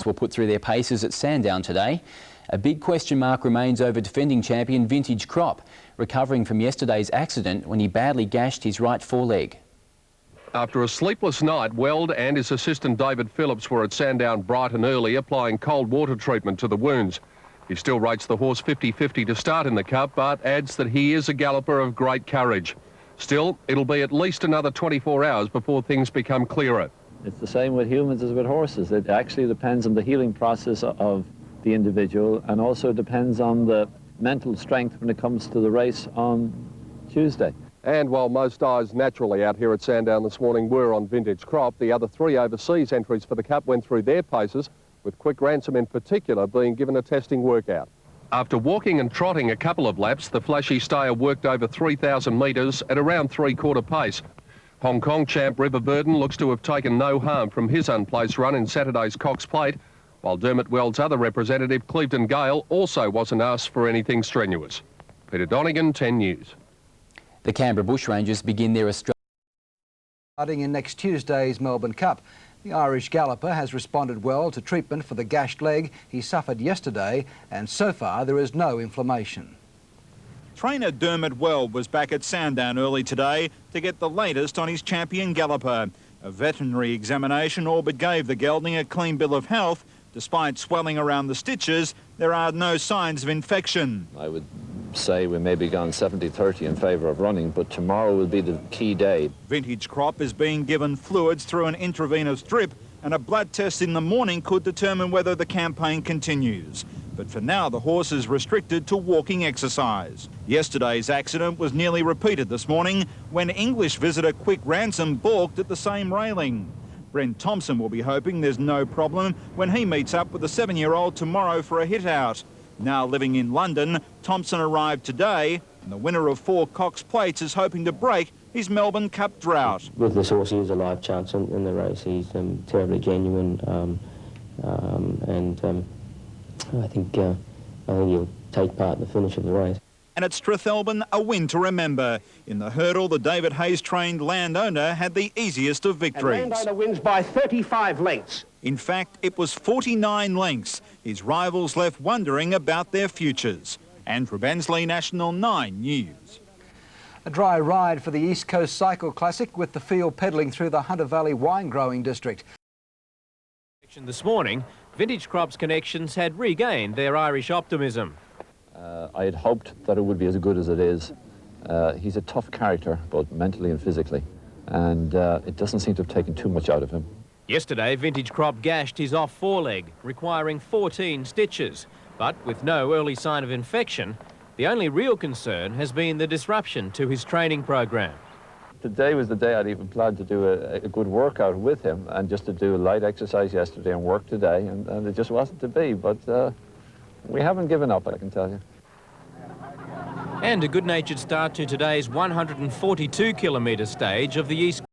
were put through their paces at Sandown today. A big question mark remains over defending champion Vintage Crop, recovering from yesterday's accident when he badly gashed his right foreleg. After a sleepless night, Weld and his assistant David Phillips were at Sandown bright and early, applying cold water treatment to the wounds. He still rates the horse 50-50 to start in the Cup, but adds that he is a galloper of great courage. Still, it'll be at least another 24 hours before things become clearer. It's the same with humans as with horses. It actually depends on the healing process of the individual, and also depends on the mental strength when it comes to the race on Tuesday. And while most eyes naturally out here at Sandown this morning were on Vintage Crop, the other 3 overseas entries for the Cup went through their paces, with Quick Ransom in particular being given a testing workout. After walking and trotting a couple of laps, the flashy stayer worked over 3,000 metres at around 3/4 pace. Hong Kong champ River Burden looks to have taken no harm from his unplaced run in Saturday's Cox Plate, while Dermot Weld's other representative, Clevedon Gale, also wasn't asked for anything strenuous. Peter Donegan, 10 News. The Canberra Bushrangers begin their Australian starting in next Tuesday's Melbourne Cup. The Irish galloper has responded well to treatment for the gashed leg he suffered yesterday, and so far there is no inflammation. Trainer Dermot Weld was back at Sandown early today to get the latest on his champion galloper. A veterinary examination all but gave the gelding a clean bill of health. Despite swelling around the stitches, there are no signs of infection. I would say we may be gone 70-30 in favour of running, but tomorrow will be the key day. Vintage Crop is being given fluids through an intravenous drip, and a blood test in the morning could determine whether the campaign continues. But for now, the horse is restricted to walking exercise. Yesterday's accident was nearly repeated this morning when English visitor Quick Ransom balked at the same railing. Brent Thompson will be hoping there's no problem when he meets up with the 7-year-old tomorrow for a hit-out. Now living in London, Thompson arrived today, and the winner of 4 Cox Plates is hoping to break his Melbourne Cup drought. With this horse, he is a live chance in the race. He's terribly genuine, I think he'll take part in the finish of the race. And at Strathelbyn, a win to remember. In the hurdle, the David Hayes-trained Landowner had the easiest of victories. And Landowner wins by 35 lengths. In fact, it was 49 lengths. His rivals left wondering about their futures. Andrew Bensley, National 9 News. A dry ride for the East Coast Cycle Classic, with the field pedalling through the Hunter Valley wine growing district. This morning, Vintage Crop's connections had regained their Irish optimism. I had hoped that it would be as good as it is. He's a tough character, both mentally and physically, and it doesn't seem to have taken too much out of him. Yesterday, Vintage Crop gashed his off foreleg, requiring 14 stitches. But with no early sign of infection, the only real concern has been the disruption to his training program. Today was the day I'd even planned to do a good workout with him, and just to do light exercise yesterday and work today, and it just wasn't to be. But we haven't given up, I can tell you. And a good-natured start to today's 142-kilometre stage of the East